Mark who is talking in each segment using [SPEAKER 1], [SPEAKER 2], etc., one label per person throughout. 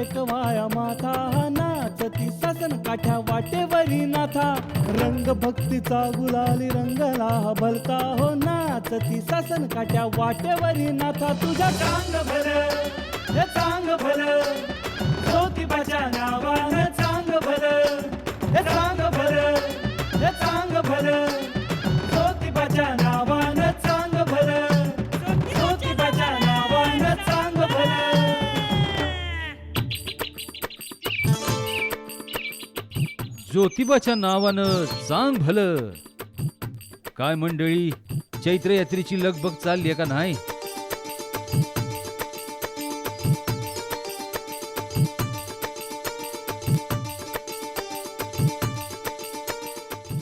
[SPEAKER 1] एक वाया माथा नाचती सासन काठ्या वाटेवरी नाथा रंग भक्तीचा गुलाली रंगला भलता हो नाचती सासन काठ्या वाटेवरी नाथा तुझ्या चांग भर हे चांग भर ज्योतिबाच्या नावानं चांग भर हे चांग भर हे चांग भर ज्योतिबाच्या नावानं चांग भर ज्योतिबाच्या नावानं चांग भर
[SPEAKER 2] ज्योतिबाच्या नावानं चांग भलं. काय मंडळी, चैत्र यात्रेची लगबग चालली आहे का नाही?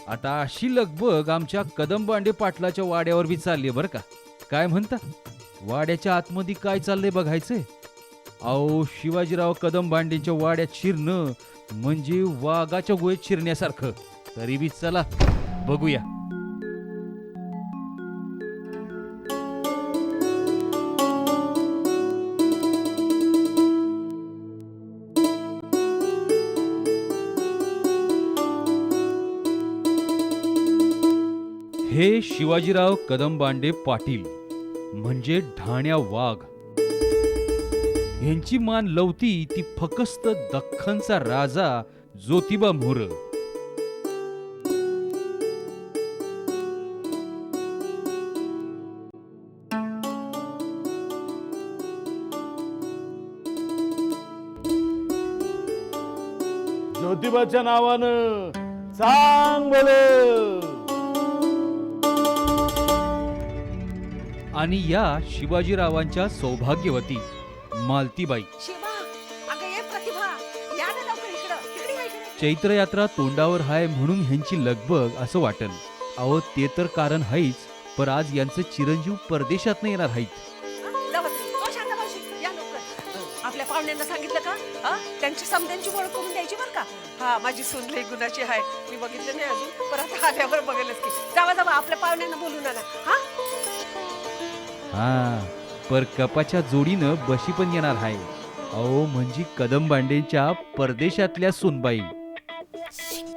[SPEAKER 2] आता अशी लगबग आमच्या कदमबांडे पाटलाच्या वाड्यावर बी चालली आहे बरं का. काय म्हणता, वाड्याच्या आतमध्ये काय चाललंय बघायचंय? अहो, शिवाजीराव कदमबांडेंच्या वाड्यात शिरणं म्हणजे वाघाच्या गुहेत शिरण्यासारखं. तरी बी चला बघूया. हे शिवाजीराव कदमबांडे पाटील म्हणजे ढाण्या वाघ. यांची मान लवती ती फकस्त दख्खनचा राजा ज्योतिबा मोर.
[SPEAKER 3] ज्योतिबाच्या नावानं चांग भलं.
[SPEAKER 2] आणि या शिवाजीरावांच्या सौभाग्यवती मालतीबाई.
[SPEAKER 4] शिवा, अगं ये प्रतिभा, या ना लवकर इकडं. इकडे या, इकडे.
[SPEAKER 2] चैत्र यात्रा तोंडावर हाय म्हणून ह्यांची लगबग असं वाटल. अहो, ते तर कारण हायच, पर आज यांचं चिरंजीव परदेशात येणार आहेत.
[SPEAKER 4] जाऊ बस. ओ, शांता मावशी, या लवकर. आपल्या पाहुण्यांना सांगितलं का? हा, त्यांच्या समध्यांची ओळख करून द्यायची बरं का. हा, माझी सून लई गुणाची आहे. मी बघितलं नाही अजून, पण आता आल्यावर बघेलच की. जावा जावा, आपल्या पाहुण्यांना बोलून आला. हा,
[SPEAKER 2] हा, पर कपाच्या जोडीनं बशी पण येणार आहे. अहो, म्हणजे कदमबांडेंच्या परदेशातल्या सुनबाई.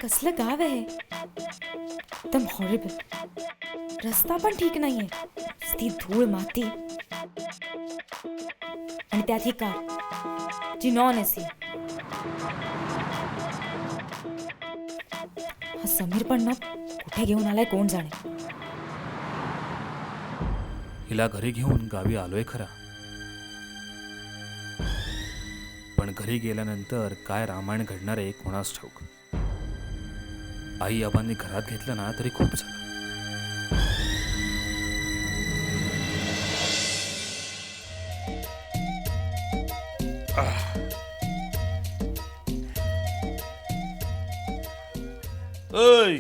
[SPEAKER 5] कसलं गाव आहे एकदम हॉरिबल. रस्ता पण ठीक नाहीये, ती धूळ माती आणि त्यात ही कार जी नॉन एसी. हा समीर पण ना कुठे घेऊन आलाय कोण जाणे.
[SPEAKER 6] हिला घरी घेऊन गावी आलोय खरा, पण घरी गेल्यानंतर काय रामायण घडणार आहे कोणास ठाऊक. आई आबांनी घरात घेतलं ना तरी खूप झालं.
[SPEAKER 3] ओय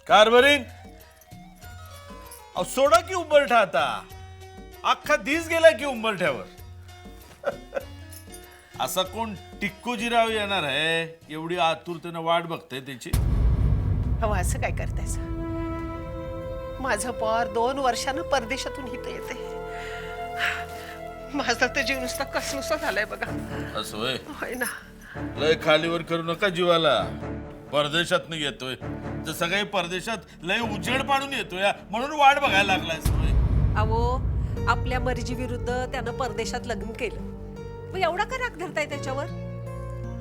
[SPEAKER 3] कारभारीन, सोडा की उंबरठा. आता अख्खा दिस गेला की उंबरठ्यावर. असा कोण टिक्कोजीराव येणार आहे एवढी आतुरतेनं वाट बघताय त्याची?
[SPEAKER 4] हो, असं काय करतायचं? माझं पोर 2 वर्षानं परदेशातून इथं येते. माझा तर जीव नुसता कसनुसा झालाय बघा.
[SPEAKER 3] असं होय?
[SPEAKER 4] होय ना.
[SPEAKER 3] लय खालीवर करू नका जीवाला. परदेशात येतोय तर सगळे परदेशात लय उजेड पाडून येतोय म्हणून वाट बघायला लागलाय.
[SPEAKER 4] अहो, आपल्या मर्जी विरुद्ध त्यानं परदेशात लग्न केलं. मग एवढा का राग धरताय त्याच्यावर?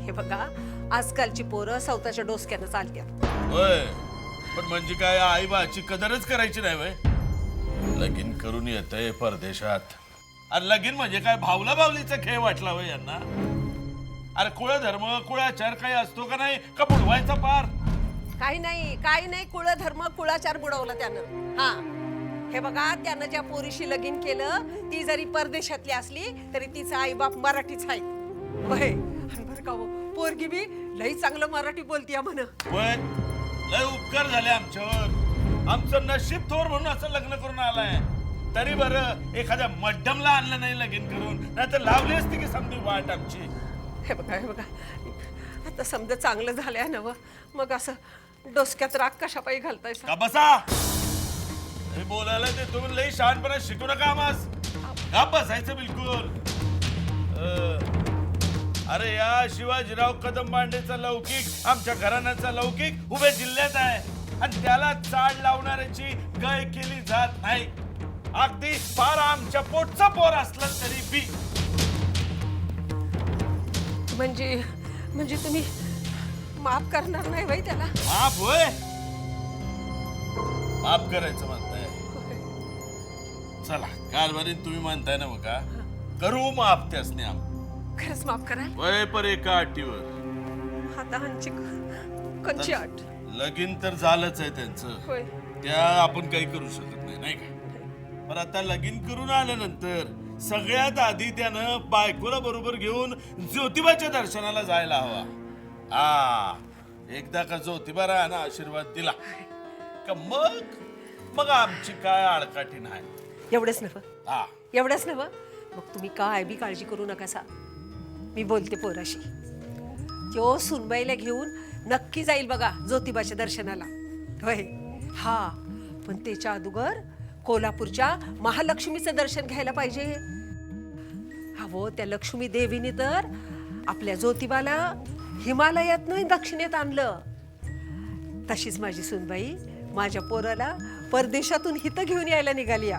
[SPEAKER 4] हे बघा, आजकालची पोरं स्वतःच्या डोसक्यानं चालतात.
[SPEAKER 3] होय, पण म्हणजे काय आई बाची कदरच करायची नाही वय? लगीन करून येतय परदेशात. अरे लगीन म्हणजे काय भावला भावलीचा खेळ वाटला वय यांना? अरे कुळ धर्म कुळाचार काही असतो का नाही का बुडवायचा पार?
[SPEAKER 4] काही नाही, कुळ धर्म कुळाचार बुडवला त्यानं. हा, हे बघा, त्यानं ज्या पोरीशी लगीन केलं ती जरी परदेशातली असली तरी तिचा आई बाप मराठीच आहे. बरं का हो, पोरगी बी लई चांगलं मराठी बोलतीय म्हण.
[SPEAKER 3] होय, लय उपकार झाले आमच्यावर. आमचं नशीब थोर म्हणून असं लग्न करून आलाय. तरी बरं एखाद्या मड्डमला आणलं नाही लगीन करून, नाही तर लावली असती की समधी वाट आमची.
[SPEAKER 4] हे बघा, आता समजा चांगलं झालंय ना, मग असं डोसक्यात राग कशा पायी घालतायसा?
[SPEAKER 3] का बसा, हे बोलायला ते तुम्ही लई शहाणपणा शिकू नका आम्हास. का बसायचं बिलकुल. अरे या शिवाजीराव कदम बांडेचा लौकिक आमच्या घराण्याचा लौकिक उभे जिल्ह्यात आहे आणि त्याला चाड लावणाऱ्याची गय केली जात नाही. अगदी फार आमच्या पोटचा पोर असलं तरी बी.
[SPEAKER 4] म्हणजे तुम्ही माफ करणार नाही बाई त्याला?
[SPEAKER 3] माफ होय, माफ करायचं म्हणताय. चला कारभारीत तुम्ही म्हणताय ना बघा, करू माफ त्यासने आम.
[SPEAKER 4] खरंच माफ करा.
[SPEAKER 3] वय पर एका अटीवर.
[SPEAKER 4] हातांची कंची अट.
[SPEAKER 3] लगीन तर झालंच आहे त्यांचं,
[SPEAKER 4] होय.
[SPEAKER 3] त्या आपण काही करू शकत नाही, नाही का? पण आता लगीन करून आल्यानंतर सगळ्यात आधी त्यानं बायकोला बरोबर घेऊन ज्योतिबाच्या दर्शनाला जायला हवा. एकदा का ज्योतिबा राहानं आशीर्वाद दिला का मग आमची काय आडकाठी नाही.
[SPEAKER 4] एवढंच नव्ह,
[SPEAKER 3] हा,
[SPEAKER 4] एवढंच नव्ह. मग तुम्ही काय बी काळजी करू नका सा. मी बोलते पोराशी. तो सुनबाईला घेऊन नक्की जाईल बघा ज्योतिबाच्या दर्शनाला. होय. हा, पण त्याच्या अगोदर कोल्हापूरच्या महालक्ष्मीचं दर्शन घ्यायला पाहिजे. हवं त्या लक्ष्मी देवीने तर आपल्या ज्योतिबाला हिमालयातनं दक्षिणेत आणलं. तशीच माझी सुनबाई माझ्या पोराला परदेशातून हित घेऊन यायला निघाली.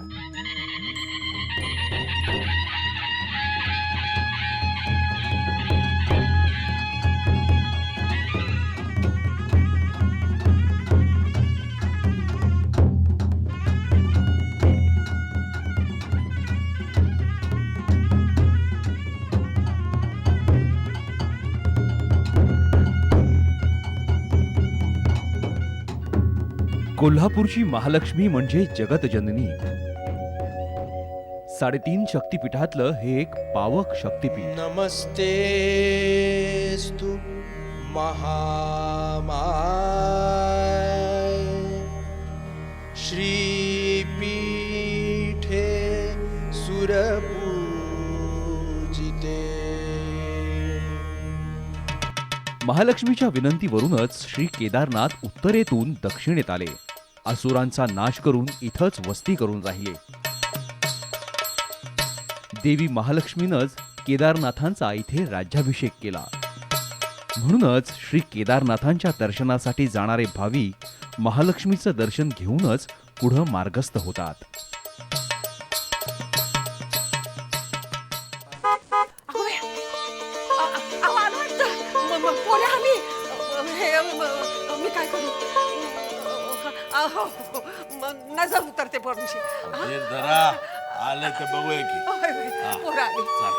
[SPEAKER 2] कोल्हापूरची महालक्ष्मी म्हणजे जगतजननी. 3.5 शक्तिपीठातलं हे एक पावक शक्तिपीठ.
[SPEAKER 7] नमस्तेस्तु महामाय श्रीपीठे सुरपूजिते.
[SPEAKER 2] महालक्ष्मीच्या विनंतीवरूनच श्री केदारनाथ उत्तरेतून दक्षिणेत आले. असुरांचा नाश करून इथंच वस्ती करून राहिले. देवी महालक्ष्मीनंच केदारनाथांचा इथे राज्याभिषेक केला. म्हणूनच श्री केदारनाथांच्या दर्शनासाठी जाणारे भाविक महालक्ष्मीचं दर्शन घेऊनच पुढं मार्गस्थ होतात.
[SPEAKER 4] मी काय करू? नजर उतरते पोरांशी.
[SPEAKER 3] धीर धरा, आलं तर बघूया की.
[SPEAKER 4] पोरं आली.
[SPEAKER 3] चला.